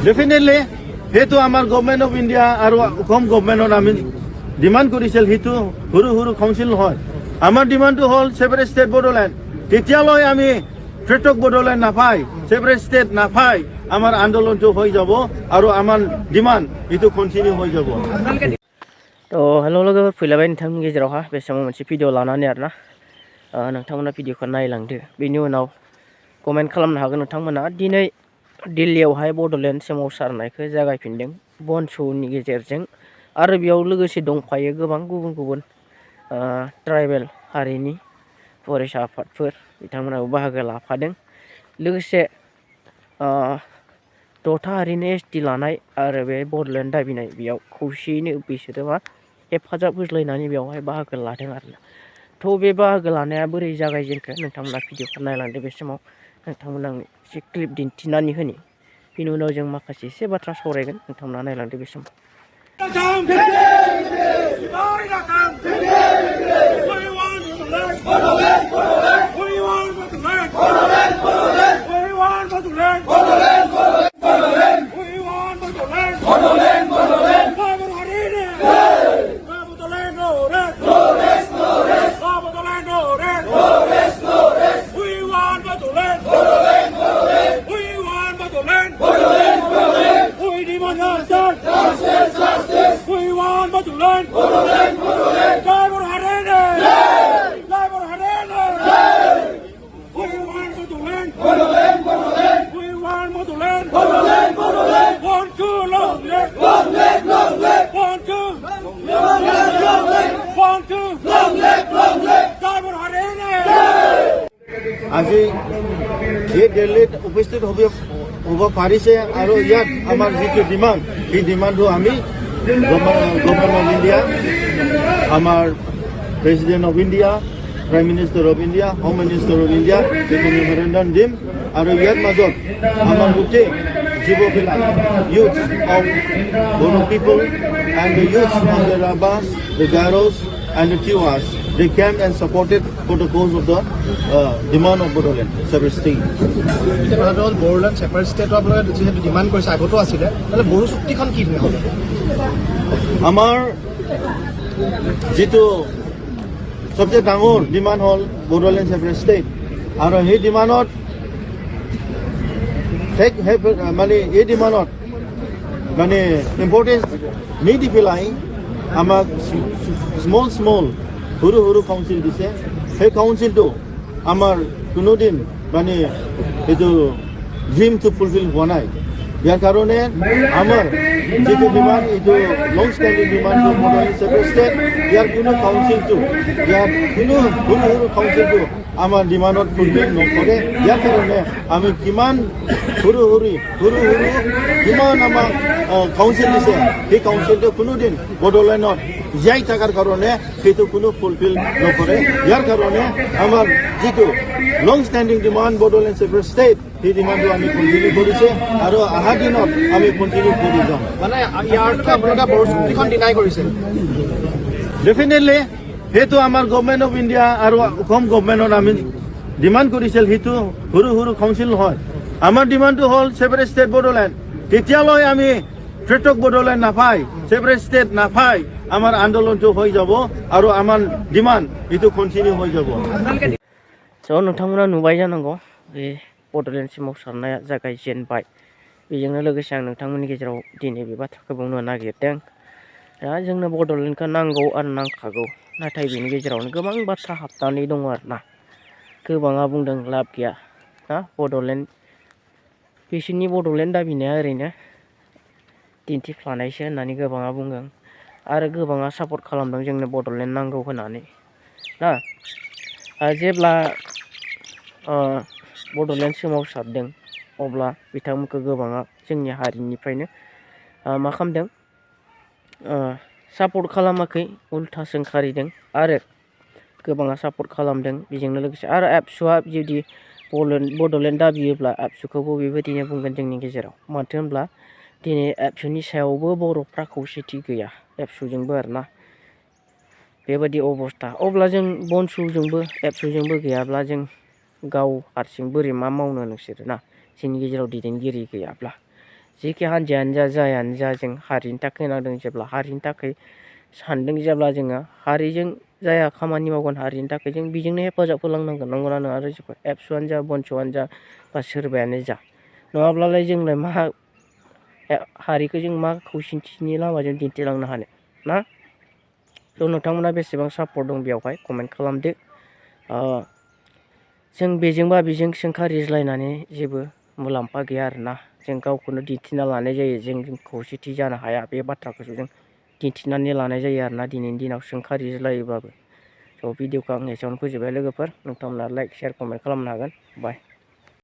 Definitely, hetu amar government of India aru kom government on ami demand korisil hetu huru council hoy. Amar demand to hol separate state Bodoland. Tetialoi ami tretok Bodoland napai, separate state napai. Amar andolon to hoy jabo aru amar demand itu continue hoy jabo. तो hello लोगो फैलाबाय नोंथांनि गेजेरावहा बे समाव मोनसे video लानानै आरोना नोंथांमोना भिडिअखौ नायलांदो बेनि उनाव कमेन्ट खालामनो हागोन नोंथांमोना दिनै दिल्लीयावहाय बड'लेण्ड सोमावसारनायखौ जागायफिनदों बन श'नि गेजेरजों आरो बेयाव लोगोसे दंफायो गोबां गुबुन ट्राइबेल हारिनि फरायसा आफादफोर बिथांमोनाबो बाहागो लाफादों लोगोसे द'था हारिनि एसटि लानाय आरो बे बड'लेण्ड दाबिनाय बेयाव खौसेयैनो बिसोरो मा हेफाजाब होज्लायनानै बेवहाय बाहागो लादों आरोना थ' बे बाहागो लानाया बोरै जागायजेनखो नोंथांमोना भिडिअखौ नायलांदो बे समाव नोंथांमोना आं एसे क्लिप दिन्थिनानै होनि बेनि उनाव जों माखासे एसे बाथ्रा सावरायगोन नोंथांमोना नायलांदो बे समाव আজি এই দিল্লীত উপস্থিত হ'ব পাৰিছে আৰু ইয়াত আমাৰ যিটো ডিমাণ্ড এই ডিমাণ্ডটো আমি গভৰ্ণমেণ্ট অফ ইণ্ডিয়া আমাৰ president of India prime minister of India home minister of India এইটো মেমৰেণ্ডাম দিম আৰু ইয়াৰ মাজত আমাৰ গোটেই যুৱকবিলাক youth of Bodo people and the youth of the Rabas, the Garos and the Tiwas, they came and supported for the cause of the demand of Bodoland separate state. Bodoland separate state of the demand for Sagoto Asile, and the Bodo Tikan Kidney. Amar Jitu subject Angor demand hall Bodoland separate state. Aro he demand take money he demand money importance need flying amak small huru council dise he council to amar kunodin মানে এটো dream two fulfil হোৱা নাই ইয়াৰ কাৰণে আমাৰ যেটো demand এটো long standing demand Bodoland separate state ইয়াৰ কোনো কাউন্সিলটো ইয়াৰ কোনো হৰু কাউন্সিলটো আমাৰ ডিমাণ্ডত ফুলফিল নকৰে ইয়াৰ কাৰণে আমি কিমান হৰু কিমান আমাৰ কাউন্সিল দিছে সেই কাউন্সিলটো কোনোদিন বডোলেণ্ডত জীয়াই থকাৰ কাৰণে সেইটো কোনো ফুলফিল নকৰে ইয়াৰ কাৰণে আমাৰ যেটো long standing demand Bodoland separate state এই ডিমাণ্ডটো আমি কন্টিনিউ কৰিছে আৰু আহা দিনত আমি কন্টিনিউ কৰি যাম মানে ইয়াৰটো আপোনালোকে বৰচুক্তিখন ডিনাই কৰিছে ডেফিনেটলি হেতু আমাৰ গভৰ্ণমেণ্ট অফ ইণ্ডিয়া আৰু অসম গভৰ্ণমেণ্টত আমি ডিমাণ্ড কৰিছিল হেতু হৰু কাউন্সিল হয় আমাৰ ডিমাণ্ডটো হল সেপাৰেট ষ্টেট বডোলেণ্ড তেতিয়ালৈ আমি ট্ৰেটক বডোলেণ্ড নাপাই সেপাৰেট ষ্টেট নাপাই আমাৰ আন্দোলনটো হৈ যাব আৰু আমাৰ ডিমাণ্ড এইটো কন্টিনিউ হৈ যাব स' नोंथांमोना नुबाय जानांगौ बे बड'लेण्ड सोमावसारनाया जागायजेनबाय बेजोंनो लोगोसे आं नोंथांमोननि गेजेराव दिनै बे बाथ्राखौ बुंनो नागिरदों दा जोंनो बड'लेण्डखौ नांगौ आरो नांखागौ नाथाय बेनि गेजेरावनो गोबां बाथ्रा हाबनानै दङ आरोना गोबाङा बुंदों लाब गैया ना बड'लेण्ड बिसोरनि बड'लेण्ड दाबिनाया ओरैनो दिन्थिफ्लानायसो होननानै गोबाङा बुंदों आरो गोबाङा सापर्ट खालामदों जोंनो बड'लेण्ड नांगौ होननानै ना जेब्ला बड'लेण्ड सोमावसारदों अब्ला बिथांमोनखौ गोबाङा जोंनि हारिनिफ्रायनो मा खालामदों सापर्ट खालामाखै उल्था सोंखारिदों आरो गोबाङा सापर्ट खालामदों बेजोंनो लोगोसे आरो एबसुआ जुदि बड'लेण्ड दाबियोब्ला एबसुखौबो बेबायदिनो बुंगोन जोंनि गेजेराव मानो होनब्ला दिनै एबसुनि सायावबो बर'फ्रा खौसेथि गैया एबसुजोंबो आरोना बेबायदि अबस्था अब्ला जों बनसुजोंबो एबसुजोंबो गैयाब्ला जों गाव हारसिं बोरै मा मावनो नोंसोरो ना जोंनि गेजेराव दैदेनगिरि गैयाब्ला जेखि हान्जायानो जा जायानो जा जों हारिनि थाखाय नांदों जेब्ला हारिनि थाखाय सानदों जेब्ला जोङो हारिजों जाया खामानि मावगोन हारिनि थाखाय जों बेजोंनो हेफाजाब होलांनांगोन नंगौना नङा आरो एबसुआनो जा बनसुआनो जा बा सोरबायानो जा नङाब्लालाय जोंलाय मा हारिखौ जों मा खौसेथिनि लामाजों दिन्थिलांनो हानो ना थ' नोंथांमोना बेसेबां सापर्ट दं बेयावहाय कमेन्ट खालामदो जों बेजोंबा बेजों सोंखारिज्लायनानै जेबो मुलाम्फा गैया आरोना जों गावखौनो दिन्थिना लानाय जायो जों खौसेथि जानो हाया बे बाथ्राखौसो जों दिन्थिनानै लानाय जायो आरोना दिनैनि दिनाव सोंखारिज्लायोबाबो थ' भिडिअखौ आं एसेयावनो फोजोबबाय लोगोफोर नोंथांमोना लाइक शेयार कमेन्ट खालामनो हागोन बाय